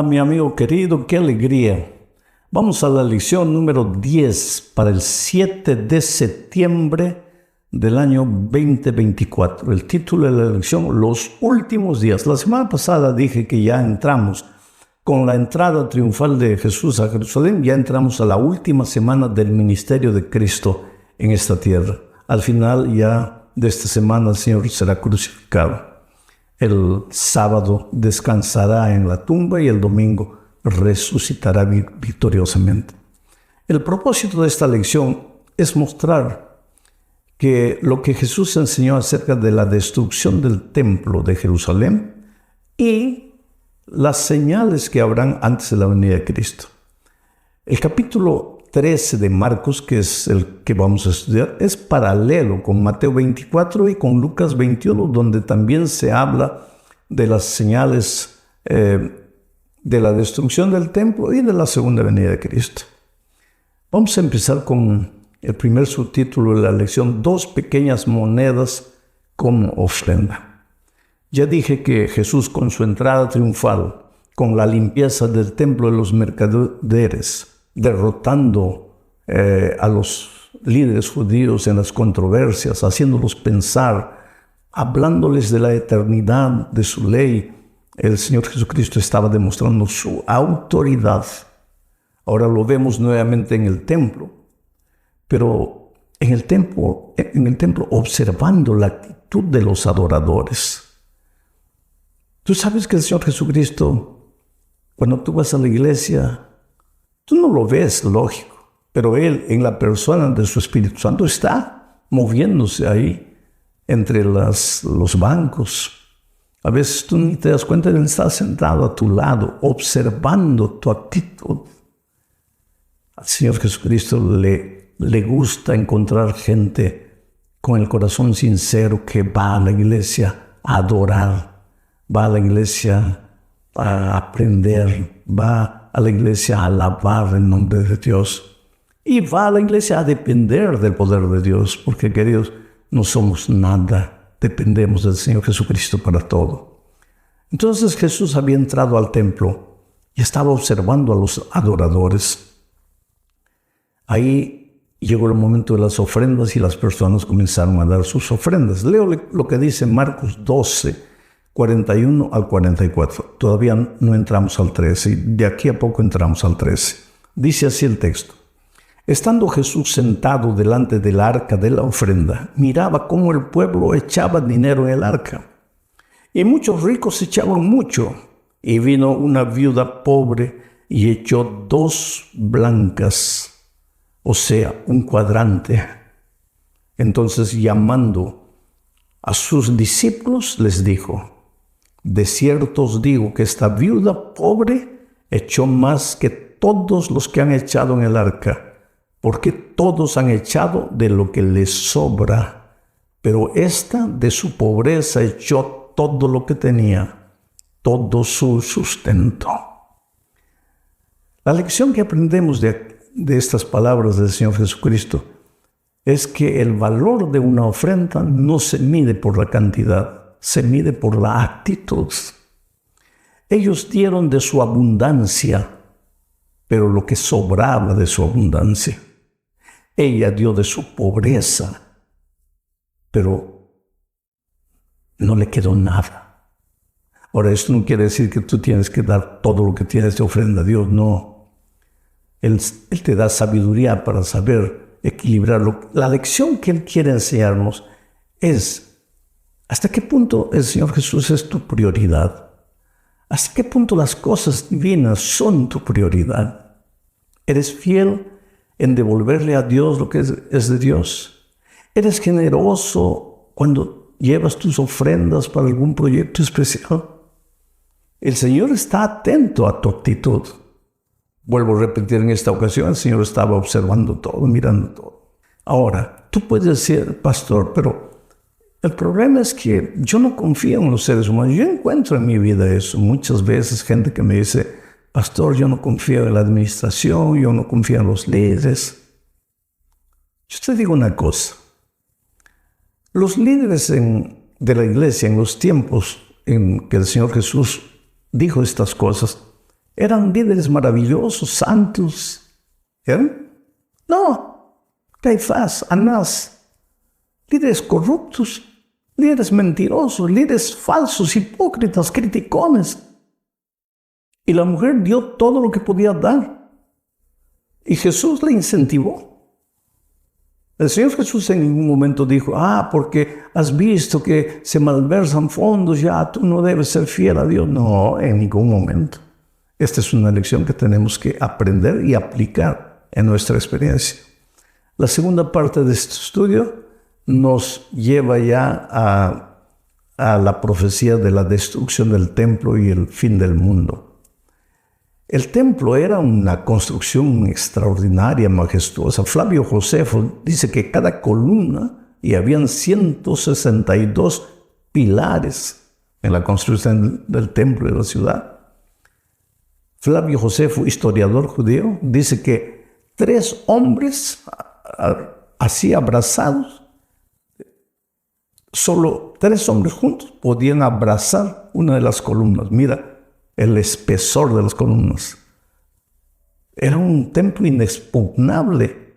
Mi amigo querido, qué alegría. Vamos a la lección número 10 para el 7 de septiembre del año 2024. El título de la lección, Los últimos días. La semana pasada dije que ya entramos con la entrada triunfal de Jesús a Jerusalén, ya entramos a la última semana del ministerio de Cristo en esta tierra. Al final ya de esta semana el Señor será crucificado. El sábado descansará en la tumba y el domingo resucitará victoriosamente. El propósito de esta lección es mostrar que lo que Jesús enseñó acerca de la destrucción del templo de Jerusalén y las señales que habrán antes de la venida de Cristo. El capítulo 13 de Marcos, que es el que vamos a estudiar, es paralelo con Mateo 24 y con Lucas 21, donde también se habla de las señales de la destrucción del templo y de la segunda venida de Cristo. Vamos a empezar con el primer subtítulo de la lección, 2 pequeñas monedas como ofrenda. Ya dije que Jesús, con su entrada triunfal, con la limpieza del templo de los mercaderes, derrotando a los líderes judíos en las controversias, haciéndolos pensar, hablándoles de la eternidad de su ley, el Señor Jesucristo estaba demostrando su autoridad. Ahora lo vemos nuevamente en el templo, pero en el templo observando la actitud de los adoradores. Tú sabes que el Señor Jesucristo, cuando tú vas a la iglesia, tú no lo ves lógico, pero Él, en la persona de su Espíritu Santo, está moviéndose ahí entre los bancos. A veces tú ni te das cuenta de que Él está sentado a tu lado, observando tu actitud. Al Señor Jesucristo le gusta encontrar gente con el corazón sincero que va a la iglesia a adorar, va a la iglesia a aprender, va a la iglesia a alabar el nombre de Dios y va a la iglesia a depender del poder de Dios, porque, queridos, no somos nada, dependemos del Señor Jesucristo para todo. Entonces Jesús había entrado al templo y estaba observando a los adoradores. Ahí llegó el momento de las ofrendas y las personas comenzaron a dar sus ofrendas. Leo lo que dice Marcos 12, 41 al 44. Todavía no entramos al 13 y de aquí a poco entramos al 13. Dice así el texto. Estando Jesús sentado delante del arca de la ofrenda, miraba cómo el pueblo echaba dinero en el arca. Y muchos ricos echaban mucho. Y vino una viuda pobre y echó 2 blancas, o sea, un cuadrante. Entonces, llamando a sus discípulos, les dijo: de cierto os digo que esta viuda pobre echó más que todos los que han echado en el arca, porque todos han echado de lo que les sobra, pero esta de su pobreza echó todo lo que tenía, todo su sustento. La lección que aprendemos de estas palabras del Señor Jesucristo es que el valor de una ofrenda no se mide por la cantidad, se mide por la actitud. Ellos dieron de su abundancia, pero lo que sobraba de su abundancia. Ella dio de su pobreza, pero no le quedó nada. Ahora, esto no quiere decir que tú tienes que dar todo lo que tienes de ofrenda a Dios, no. Él te da sabiduría para saber equilibrarlo. La lección que Él quiere enseñarnos es hasta qué punto el Señor Jesús es tu prioridad. Hasta qué punto las cosas divinas son tu prioridad. ¿Eres fiel en devolverle a Dios lo que es de Dios? ¿Eres generoso cuando llevas tus ofrendas para algún proyecto especial? El Señor está atento a tu actitud. Vuelvo a repetir, en esta ocasión el Señor estaba observando todo, mirando todo. Ahora, tú puedes decir: pastor, pero el problema es que yo no confío en los seres humanos. Yo encuentro en mi vida eso. Muchas veces gente que me dice: pastor, yo no confío en la administración, yo no confío en los líderes. Yo te digo una cosa. Los líderes de la iglesia en los tiempos en que el Señor Jesús dijo estas cosas, eran líderes maravillosos, santos. ¿Eran? No, Caifás, Anás, líderes corruptos, líderes mentirosos, líderes falsos, hipócritas, criticones. Y la mujer dio todo lo que podía dar. Y Jesús la incentivó. El Señor Jesús en ningún momento dijo, porque has visto que se malversan fondos, ya tú no debes ser fiel a Dios. No, en ningún momento. Esta es una lección que tenemos que aprender y aplicar en nuestra experiencia. La segunda parte de este estudio nos lleva ya a la profecía de la destrucción del templo y el fin del mundo. El templo era una construcción extraordinaria, majestuosa. Flavio Josefo dice que cada columna, y habían 162 pilares en la construcción del templo de la ciudad. Flavio Josefo, historiador judío, dice que 3 hombres así abrazados, solo 3 hombres juntos podían abrazar una de las columnas. Mira el espesor de las columnas. Era un templo inexpugnable.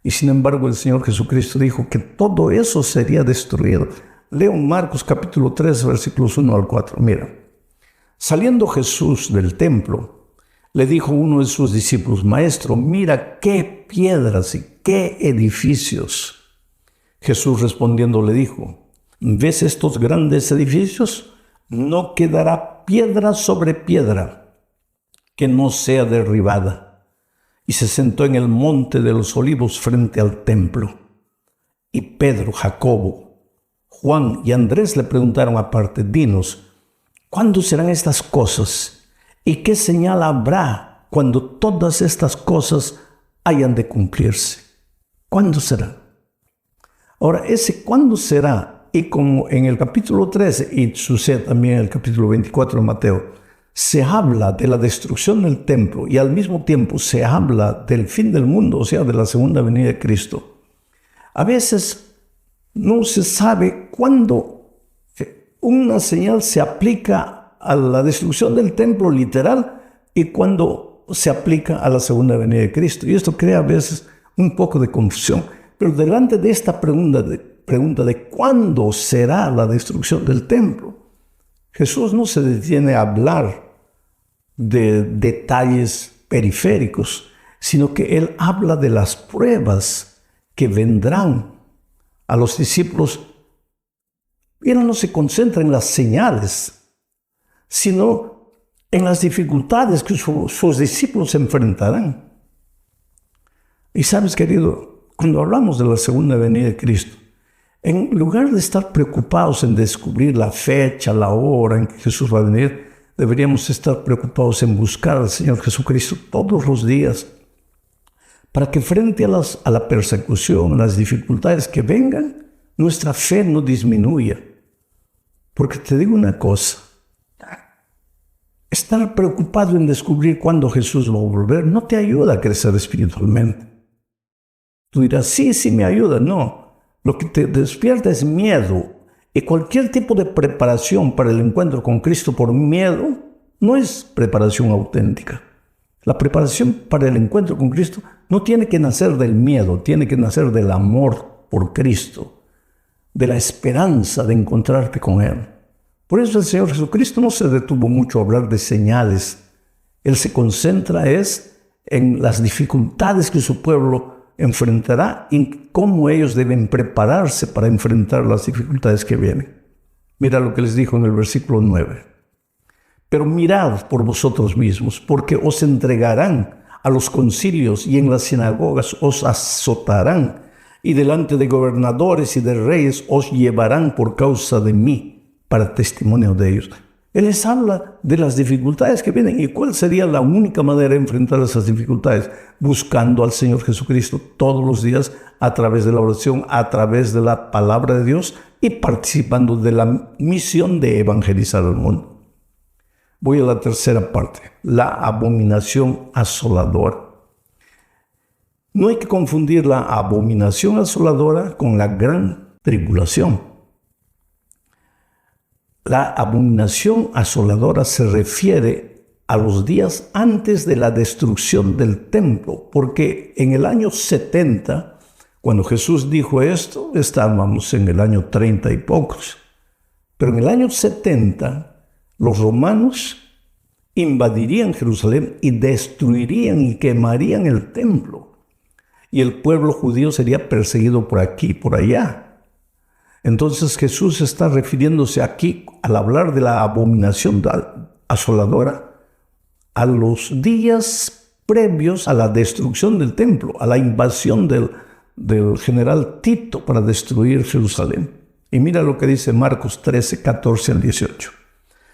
Y sin embargo el Señor Jesucristo dijo que todo eso sería destruido. Leo Marcos capítulo 3, versículos 1 al 4. Mira. Saliendo Jesús del templo, le dijo uno de sus discípulos, Maestro, mira qué piedras y qué edificios. Jesús respondiendo le dijo, ¿ves estos grandes edificios? No quedará piedra sobre piedra que no sea derribada. Y se sentó en el monte de los olivos frente al templo. Y Pedro, Jacobo, Juan y Andrés le preguntaron aparte, dinos, ¿cuándo serán estas cosas? ¿Y qué señal habrá cuando todas estas cosas hayan de cumplirse? ¿Cuándo será? Ahora, ese ¿cuándo será? Y como en el capítulo 13, y sucede también en el capítulo 24 de Mateo, se habla de la destrucción del templo y al mismo tiempo se habla del fin del mundo, o sea, de la segunda venida de Cristo. A veces no se sabe cuándo una señal se aplica a la destrucción del templo literal y cuándo se aplica a la segunda venida de Cristo. Y esto crea a veces un poco de confusión. Pero delante de esta pregunta de cuándo será la destrucción del templo, Jesús no se detiene a hablar de detalles periféricos, sino que Él habla de las pruebas que vendrán a los discípulos. Y Él no se concentra en las señales, sino en las dificultades que sus discípulos enfrentarán. Y sabes, querido, cuando hablamos de la segunda venida de Cristo, en lugar de estar preocupados en descubrir la fecha, la hora en que Jesús va a venir, deberíamos estar preocupados en buscar al Señor Jesucristo todos los días para que frente a la persecución, a las dificultades que vengan, nuestra fe no disminuya. Porque te digo una cosa, estar preocupado en descubrir cuándo Jesús va a volver no te ayuda a crecer espiritualmente. Tú dirás, sí me ayuda. No. Lo que te despierta es miedo. Y cualquier tipo de preparación para el encuentro con Cristo por miedo no es preparación auténtica. La preparación para el encuentro con Cristo no tiene que nacer del miedo, tiene que nacer del amor por Cristo, de la esperanza de encontrarte con Él. Por eso el Señor Jesucristo no se detuvo mucho a hablar de señales. Él se concentra en las dificultades que su pueblo enfrentará y cómo ellos deben prepararse para enfrentar las dificultades que vienen. Mira lo que les dijo en el versículo 9. Pero mirad por vosotros mismos, porque os entregarán a los concilios y en las sinagogas os azotarán, y delante de gobernadores y de reyes os llevarán por causa de mí, para testimonio de ellos. Él les habla de las dificultades que vienen. ¿Y cuál sería la única manera de enfrentar esas dificultades? Buscando al Señor Jesucristo todos los días a través de la oración, a través de la palabra de Dios y participando de la misión de evangelizar al mundo. Voy a la tercera parte, la abominación asoladora. No hay que confundir la abominación asoladora con la gran tribulación. La abominación asoladora se refiere a los días antes de la destrucción del templo, porque en el año 70, cuando Jesús dijo esto, estábamos en el año 30 y pocos. Pero en el año 70, los romanos invadirían Jerusalén y destruirían y quemarían el templo. Y el pueblo judío sería perseguido por aquí y por allá. Entonces Jesús está refiriéndose aquí, al hablar de la abominación asoladora, a los días previos a la destrucción del templo, a la invasión del general Tito para destruir Jerusalén. Y mira lo que dice Marcos 13, 14 al 18.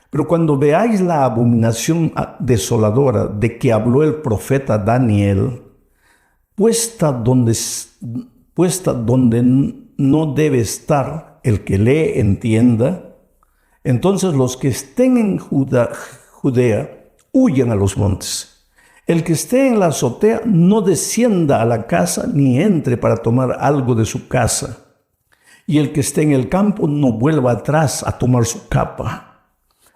Pero cuando veáis la abominación desoladora de que habló el profeta Daniel, puesta donde no debe estar, el que lee entienda, entonces los que estén en Judea huyan a los montes. El que esté en la azotea no descienda a la casa ni entre para tomar algo de su casa. Y el que esté en el campo no vuelva atrás a tomar su capa.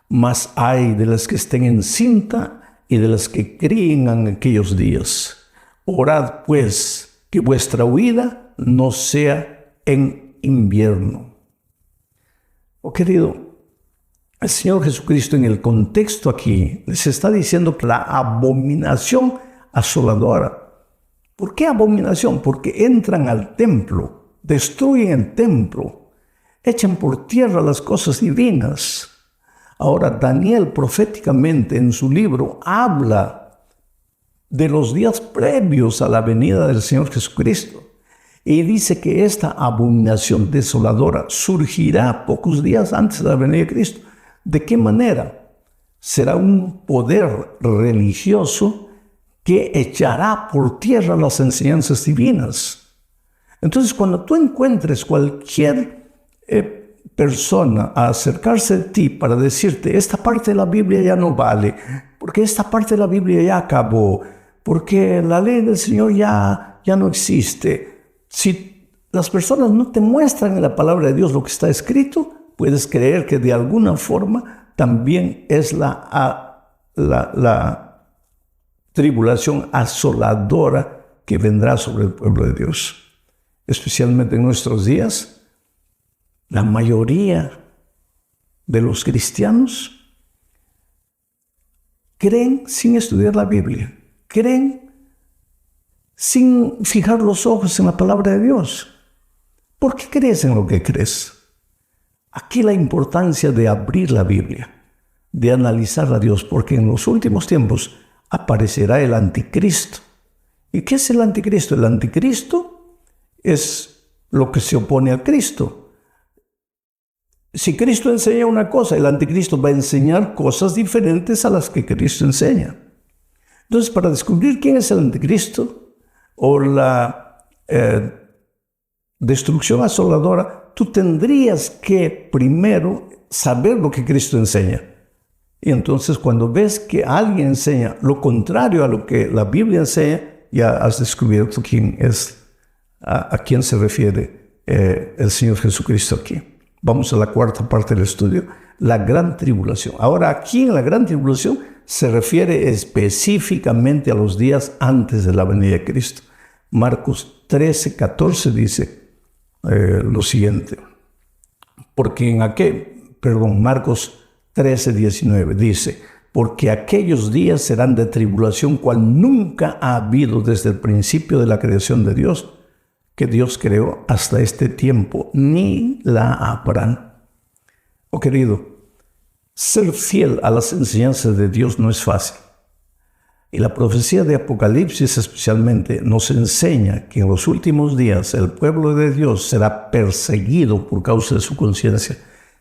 Mas ay de las que estén en cinta y de las que críen en aquellos días. Orad pues que vuestra huida no sea en invierno. Oh querido, el Señor Jesucristo en el contexto aquí les está diciendo que la abominación asoladora. ¿Por qué abominación? Porque entran al templo, destruyen el templo, echan por tierra las cosas divinas. Ahora Daniel proféticamente en su libro habla de los días previos a la venida del Señor Jesucristo y dice que esta abominación desoladora surgirá pocos días antes de la venida de Cristo. ¿De qué manera? Será un poder religioso que echará por tierra las enseñanzas divinas. Entonces, cuando tú encuentres cualquier persona a acercarse a ti para decirte, esta parte de la Biblia ya no vale, porque esta parte de la Biblia ya acabó, porque la ley del Señor ya no existe. Si las personas no te muestran en la palabra de Dios lo que está escrito, puedes creer que de alguna forma también es la tribulación asoladora que vendrá sobre el pueblo de Dios. Especialmente en nuestros días, la mayoría de los cristianos creen sin estudiar la Biblia, creen sin fijar los ojos en la palabra de Dios. ¿Por qué crees en lo que crees? Aquí la importancia de abrir la Biblia, de analizar a Dios, porque en los últimos tiempos aparecerá el anticristo. ¿Y qué es el anticristo? El anticristo es lo que se opone a Cristo. Si Cristo enseña una cosa, el anticristo va a enseñar cosas diferentes a las que Cristo enseña. Entonces, para descubrir quién es el anticristo o la destrucción asoladora, tú tendrías que primero saber lo que Cristo enseña. Y entonces cuando ves que alguien enseña lo contrario a lo que la Biblia enseña, ya has descubierto quién es, a quién se refiere el Señor Jesucristo aquí. Vamos a la cuarta parte del estudio, la gran tribulación. Ahora aquí en la gran tribulación se refiere específicamente a los días antes de la venida de Cristo. Marcos 13, 14 dice lo siguiente. Porque Marcos 13, 19 dice, porque aquellos días serán de tribulación cual nunca ha habido desde el principio de la creación de Dios, que Dios creó hasta este tiempo, ni la habrán. Oh querido, ser fiel a las enseñanzas de Dios no es fácil. Y la profecía de Apocalipsis especialmente nos enseña que en los últimos días el pueblo de Dios será perseguido por causa de su conciencia,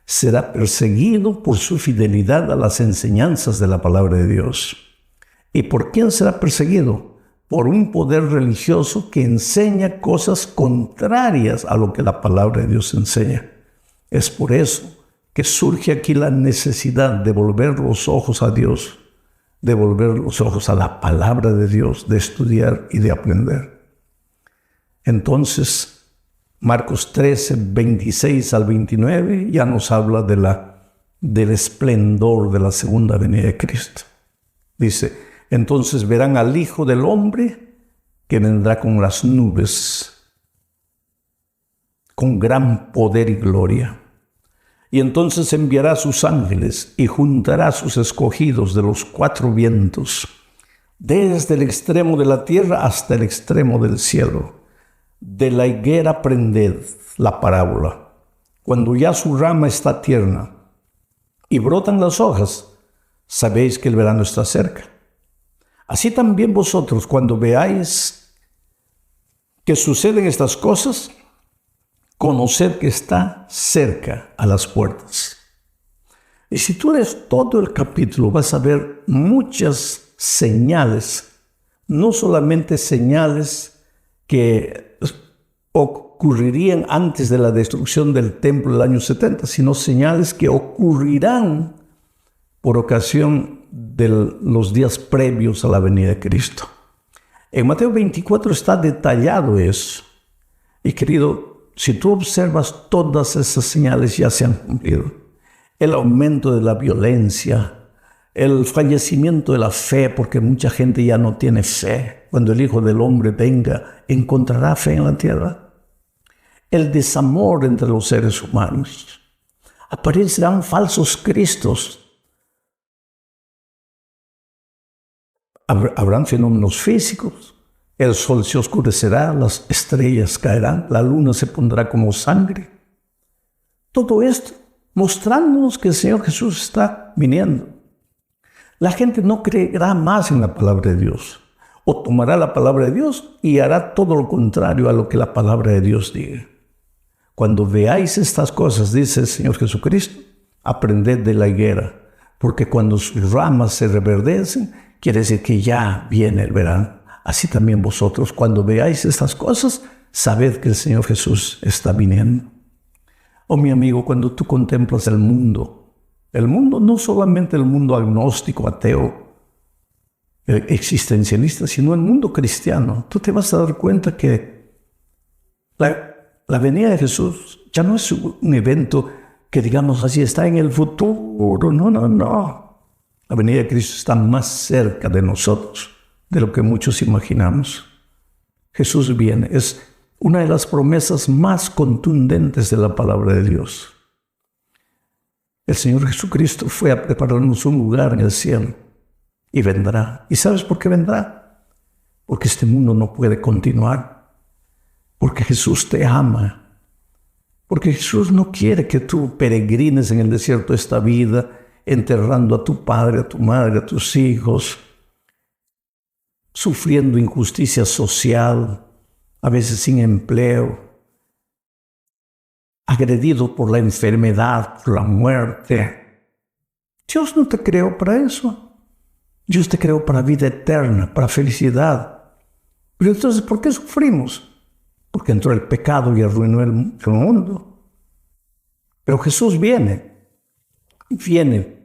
será perseguido por su fidelidad a las enseñanzas de la palabra de Dios. ¿Y por quién será perseguido? Por un poder religioso que enseña cosas contrarias a lo que la palabra de Dios enseña. Es por eso que surge aquí la necesidad de volver los ojos a Dios, de volver los ojos a la palabra de Dios, de estudiar y de aprender. Entonces, Marcos 13, 26 al 29, ya nos habla del esplendor de la segunda venida de Cristo. Dice, entonces verán al Hijo del Hombre que vendrá con las nubes, con gran poder y gloria. Y entonces enviará a sus ángeles y juntará a sus escogidos de los cuatro vientos, desde el extremo de la tierra hasta el extremo del cielo. De la higuera aprended la parábola. Cuando ya su rama está tierna y brotan las hojas, sabéis que el verano está cerca. Así también vosotros, cuando veáis que suceden estas cosas, conoced que está cerca a las puertas. Y si tú lees todo el capítulo, vas a ver muchas señales, no solamente señales que ocurrirían antes de la destrucción del templo del año 70, sino señales que ocurrirán por ocasión de los días previos a la venida de Cristo. En Mateo 24 está detallado eso. Y querido, si tú observas, todas esas señales ya se han cumplido. El aumento de la violencia, el fallecimiento de la fe, porque mucha gente ya no tiene fe. Cuando el Hijo del Hombre venga, ¿encontrará fe en la tierra? El desamor entre los seres humanos. Aparecerán falsos cristos. Habrán fenómenos físicos. El sol se oscurecerá, las estrellas caerán, la luna se pondrá como sangre. Todo esto mostrándonos que el Señor Jesús está viniendo. La gente no creerá más en la palabra de Dios, o tomará la palabra de Dios y hará todo lo contrario a lo que la palabra de Dios diga. Cuando veáis estas cosas, dice el Señor Jesucristo, aprended de la higuera, porque cuando sus ramas se reverdecen, quiere decir que ya viene el verano. Así también vosotros, cuando veáis estas cosas, sabed que el Señor Jesús está viniendo. Oh, mi amigo, cuando tú contemplas el mundo, no solamente el mundo agnóstico, ateo, existencialista, sino el mundo cristiano, tú te vas a dar cuenta que la venida de Jesús ya no es un evento que, digamos así, está en el futuro. No. La venida de Cristo está más cerca de nosotros de lo que muchos imaginamos. Jesús viene. Es una de las promesas más contundentes de la palabra de Dios. El Señor Jesucristo fue a prepararnos un lugar en el cielo y vendrá. ¿Y sabes por qué vendrá? Porque este mundo no puede continuar. Porque Jesús te ama. Porque Jesús no quiere que tú peregrines en el desierto esta vida, enterrando a tu padre, a tu madre, a tus hijos, sufriendo injusticia social, a veces sin empleo, agredido por la enfermedad, por la muerte. Dios no te creó para eso. Dios te creó para vida eterna, para felicidad. Pero entonces, ¿por qué sufrimos? Porque entró el pecado y arruinó el mundo. Pero Jesús viene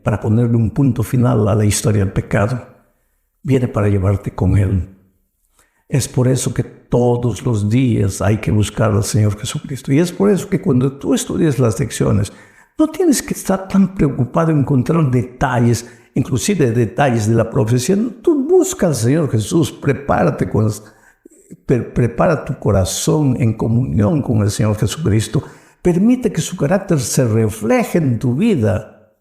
para ponerle un punto final a la historia del pecado. Viene para llevarte con Él. Es por eso que todos los días hay que buscar al Señor Jesucristo. Y es por eso que cuando tú estudias las lecciones, no tienes que estar tan preocupado en encontrar detalles, inclusive detalles de la profecía. Tú busca al Señor Jesús, prepara tu corazón en comunión con el Señor Jesucristo. Permite que su carácter se refleje en tu vida.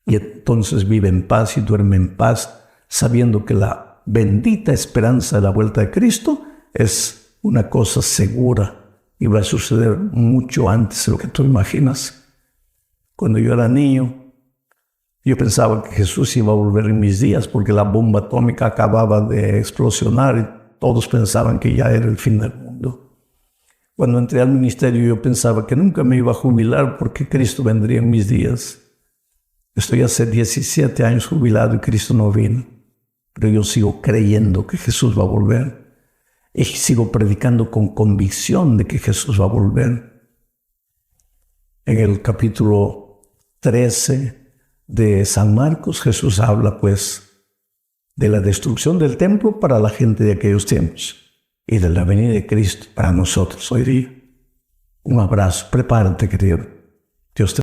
Y entonces vive en paz y duerme en paz, sabiendo que la bendita esperanza de la vuelta de Cristo es una cosa segura y va a suceder mucho antes de lo que tú imaginas. Cuando yo era niño, yo pensaba que Jesús iba a volver en mis días porque la bomba atómica acababa de explosionar y todos pensaban que ya era el fin del mundo. Cuando entré al ministerio yo pensaba que nunca me iba a jubilar porque Cristo vendría en mis días. Estoy hace 17 años jubilado y Cristo no vino. Pero yo sigo creyendo que Jesús va a volver. Y sigo predicando con convicción de que Jesús va a volver. En el capítulo 13 de San Marcos, Jesús habla pues de la destrucción del templo para la gente de aquellos tiempos y de la venida de Cristo para nosotros hoy día. Un abrazo. Prepárate, querido. Dios te